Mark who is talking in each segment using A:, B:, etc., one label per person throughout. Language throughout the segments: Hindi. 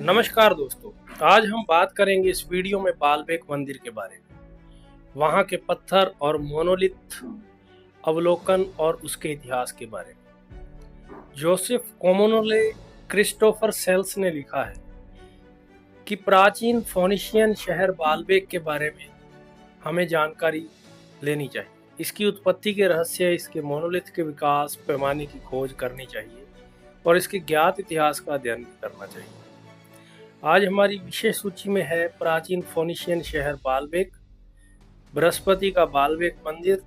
A: नमस्कार दोस्तों। आज हम बात करेंगे इस वीडियो में बालबेक मंदिर के बारे में, वहाँ के पत्थर और मोनोलिथ अवलोकन और उसके इतिहास के बारे में। जोसेफ कोमोनोले क्रिस्टोफर सेल्स ने लिखा है कि प्राचीन फोनिशियन शहर बालबेक के बारे में हमें जानकारी लेनी चाहिए। इसकी उत्पत्ति के रहस्य, इसके मोनोलिथ के विकास पैमाने की खोज करनी चाहिए और इसके ज्ञात इतिहास का अध्ययन करना चाहिए। आज हमारी विशेष सूची में है प्राचीन फोनिशियन शहर बालबेक, बृहस्पति का बालबेक मंदिर,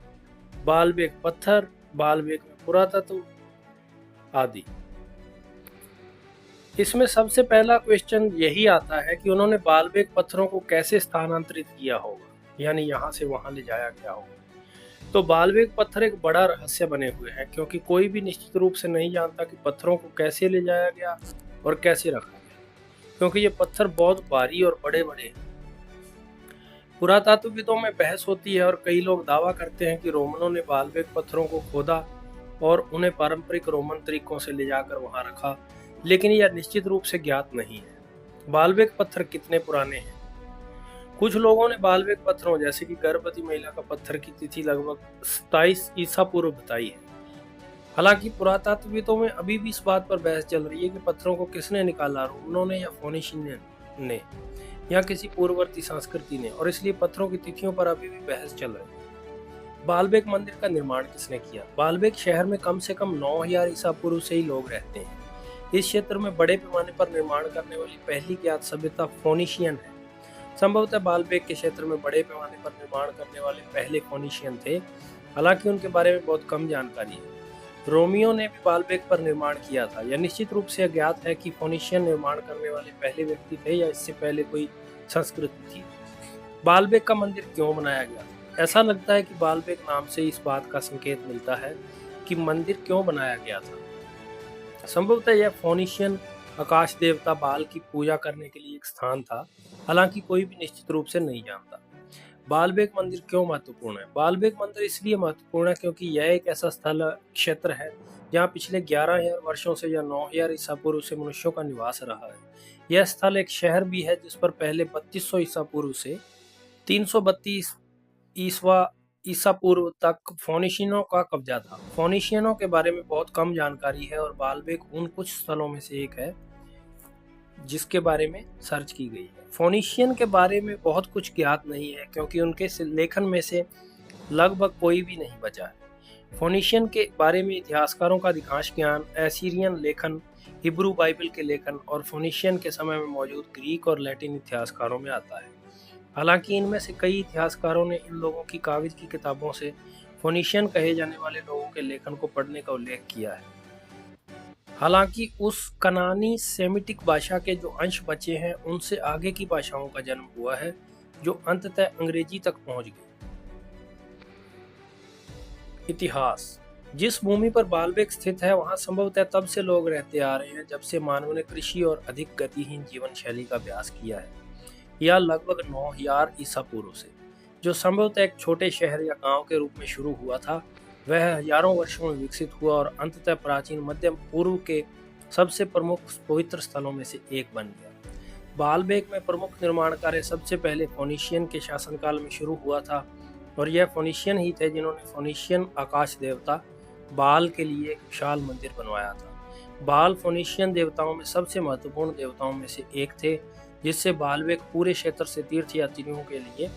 A: बालबेक पत्थर, बालबेक में पुरातत्व आदि। इसमें सबसे पहला क्वेश्चन यही आता है कि उन्होंने बालबेक पत्थरों को कैसे स्थानांतरित किया होगा, यानी यहाँ से वहाँ ले जाया गया होगा। तो बालबेक पत्थर एक बड़ा रहस्य बने हुए हैं, क्योंकि कोई भी निश्चित रूप से नहीं जानता कि पत्थरों को कैसे ले जाया गया और कैसे रखा, क्योंकि ये पत्थर बहुत भारी और बड़े बड़े हैं। पुरातत्वविदों में बहस होती है और कई लोग दावा करते हैं कि रोमनों ने बालबेक पत्थरों को खोदा और उन्हें पारंपरिक रोमन तरीकों से ले जाकर वहां रखा, लेकिन यह निश्चित रूप से ज्ञात नहीं है। बालबेक पत्थर कितने पुराने हैं? कुछ लोगों ने बालबेक पत्थरों जैसे कि गर्भवती महिला का पत्थर की तिथि लगभग 27 ईसा पूर्व बताई है। हालांकि पुरातत्वविदों में अभी भी इस बात पर बहस चल रही है कि पत्थरों को किसने निकाला, रोमनों ने या फोनिशियन ने या किसी पूर्ववर्ती संस्कृति ने, और इसलिए पत्थरों की तिथियों पर अभी भी बहस चल रही है। बालबेक मंदिर का निर्माण किसने किया? बालबेक शहर में कम से कम 9000 ईसा पूर्व से ही लोग रहते हैं। इस क्षेत्र में बड़े पैमाने पर निर्माण करने वाली पहली ज्ञात सभ्यता फोनिशियन है। संभवतः बालबेक के क्षेत्र में बड़े पैमाने पर निर्माण करने वाले पहले फोनिशियन थे, हालांकि उनके बारे में बहुत कम जानकारी है। रोमियो ने भी बालबेक पर निर्माण किया था। यह निश्चित रूप से अज्ञात है कि फोनिशियन निर्माण करने वाले पहले व्यक्ति थे या इससे पहले कोई संस्कृति थी। बालबेक का मंदिर क्यों बनाया गया? ऐसा लगता है कि बालबेक नाम से इस बात का संकेत मिलता है कि मंदिर क्यों बनाया गया था। संभवतः यह फोनिशियन आकाश देवता बाल की पूजा करने के लिए एक स्थान था, हालांकि कोई भी निश्चित रूप से नहीं जानता। बालबेक मंदिर क्यों महत्वपूर्ण है? बालबेक मंदिर इसलिए महत्वपूर्ण है क्योंकि यह एक ऐसा स्थल क्षेत्र है जहाँ पिछले 11,000 वर्षों से या 9000 ईसा पूर्व से मनुष्यों का निवास रहा है। यह स्थल एक शहर भी है जिस पर पहले 3200 ईसा पूर्व से 332 ईसा पूर्व तक फोनिशियनों का कब्जा था। फोनिशियनों के बारे में बहुत कम जानकारी है और बालबेक उन कुछ स्थलों में से एक है जिसके बारे में सर्च की गई है। फोनिशियन के बारे में बहुत कुछ ज्ञात नहीं है क्योंकि उनके लेखन में से लगभग कोई भी नहीं बचा है। फोनिशियन के बारे में इतिहासकारों का अधिकांश ज्ञान एसीरियन लेखन, हिब्रू बाइबल के लेखन और फोनिशियन के समय में मौजूद ग्रीक और लैटिन इतिहासकारों में आता है। हालांकि इनमें से कई इतिहासकारों ने इन लोगों की कागज की किताबों से फोनिशियन कहे जाने वाले लोगों के लेखन को पढ़ने का उल्लेख किया है। हालांकि उस कनानी सेमिटिक भाषा के जो अंश बचे हैं उनसे आगे की भाषाओं का जन्म हुआ है जो अंततः अंग्रेजी तक पहुंच गई। इतिहास। जिस भूमि पर बालबेक स्थित है वहां संभवतः तब से लोग रहते आ रहे हैं जब से मानव ने कृषि और अधिक गतिहीन जीवन शैली का अभ्यास किया है, या लगभग 9000 ईसा पूर्व से, जो संभवतः एक छोटे शहर या गांव के रूप में शुरू हुआ था। वह हजारों वर्षों में विकसित हुआ और अंततः प्राचीन मध्य पूर्व के सबसे प्रमुख पवित्र स्थलों में से एक बन गया। बालबेक में प्रमुख निर्माण कार्य सबसे पहले फोनिशियन के शासनकाल में शुरू हुआ था और यह फोनिशियन ही थे जिन्होंने फोनिशियन आकाश देवता बाल के लिए एक विशाल मंदिर बनवाया था। बाल फोनिशियन देवताओं में सबसे महत्वपूर्ण देवताओं में से एक थे, जिससे बालबेक पूरे क्षेत्र से तीर्थयात्रियों के लिए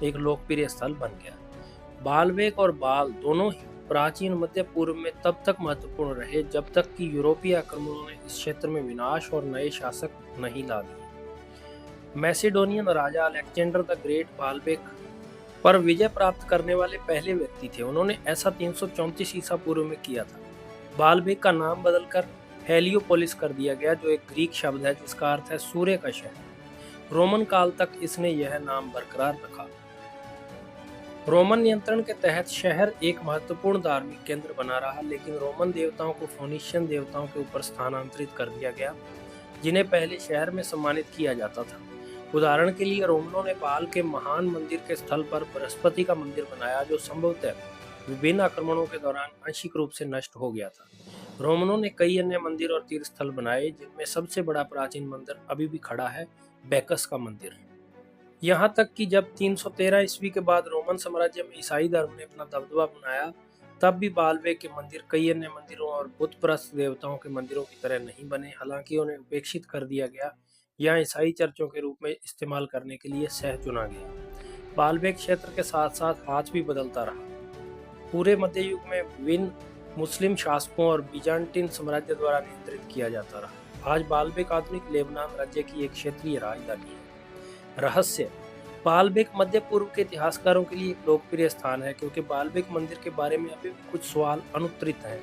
A: एक लोकप्रिय स्थल बन गया। बालबेक और बाल दोनों ही प्राचीन मध्य पूर्व में तब तक महत्वपूर्ण रहे जब तक कि यूरोपीय आक्रमणों ने इस क्षेत्र में विनाश और नए शासक नहीं ला दिए। Macedonian Raja Alexander the great Baalbek पर विजय प्राप्त करने वाले पहले व्यक्ति थे। उन्होंने ऐसा 334 ईसा पूर्व में किया था। बालबेक का नाम बदलकर हेलियोपोलिस कर दिया गया, जो एक ग्रीक शब्द है जिसका अर्थ है सूर्य का शहर। रोमन काल तक इसने यह नाम बरकरार रखा। रोमन नियंत्रण के तहत शहर एक महत्वपूर्ण धार्मिक केंद्र बना रहा, लेकिन रोमन देवताओं को फोनिशियन देवताओं के ऊपर स्थानांतरित कर दिया गया, जिन्हें पहले शहर में सम्मानित किया जाता था। उदाहरण के लिए रोमनों ने बाल के महान मंदिर के स्थल पर बृहस्पति का मंदिर बनाया, जो संभवतः विभिन्न आक्रमणों के दौरान आंशिक रूप से नष्ट हो गया था। रोमनों ने कई अन्य मंदिर और तीर्थ स्थल बनाए, जिनमें सबसे बड़ा प्राचीन मंदिर अभी भी खड़ा है, बैकस का मंदिर। यहाँ तक कि जब 313 ईस्वी के बाद रोमन साम्राज्य में ईसाई धर्म ने अपना दबदबा बनाया, तब भी बालबेक के मंदिर कई अन्य मंदिरों और बुत प्रस्त देवताओं के मंदिरों की तरह नहीं बने। हालांकि उन्हें उपेक्षित कर दिया गया या ईसाई चर्चों के रूप में इस्तेमाल करने के लिए सह चुना गया। बालबेक क्षेत्र के साथ साथ आज भी बदलता रहा। पूरे मध्य युग में विभिन्न मुस्लिम शासकों और बीजान्टिन साम्राज्य द्वारा नियंत्रित किया जाता रहा। आज बालबेक आधुनिक लेबनान राज्य की एक क्षेत्रीय राजधानी है। रहस्य: बालबेक मध्य पूर्व के इतिहासकारों के लिए एक लोकप्रिय स्थान है, क्योंकि बालबेक मंदिर के बारे में अभी भी कुछ सवाल अनुत्तरित हैं।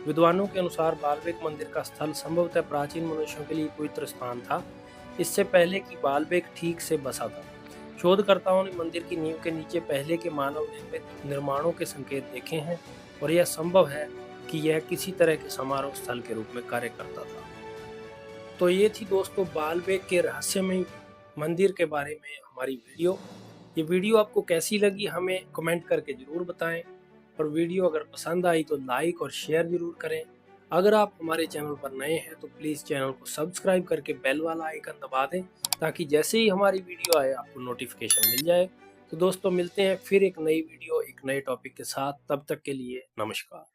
A: विद्वानों के अनुसार बालबेक मंदिर का स्थल संभवतः प्राचीन मनुष्यों के लिए पवित्र स्थान था, इससे पहले कि बालबेक ठीक से बसा था। शोधकर्ताओं ने मंदिर की नींव के नीचे पहले के मानव निर्मित निर्माणों के संकेत देखे हैं और यह संभव है कि यह किसी तरह के समारोह स्थल के रूप में कार्य करता था। तो ये थी दोस्तों बालबेक के रहस्यमय मंदिर के बारे में हमारी वीडियो। ये वीडियो आपको कैसी लगी हमें कमेंट करके ज़रूर बताएं, और वीडियो अगर पसंद आई तो लाइक और शेयर ज़रूर करें। अगर आप हमारे चैनल पर नए हैं तो प्लीज़ चैनल को सब्सक्राइब करके बेल वाला आइकन दबा दें, ताकि जैसे ही हमारी वीडियो आए आपको नोटिफिकेशन मिल जाए। तो दोस्तों मिलते हैं फिर एक नई वीडियो एक नए टॉपिक के साथ, तब तक के लिए नमस्कार।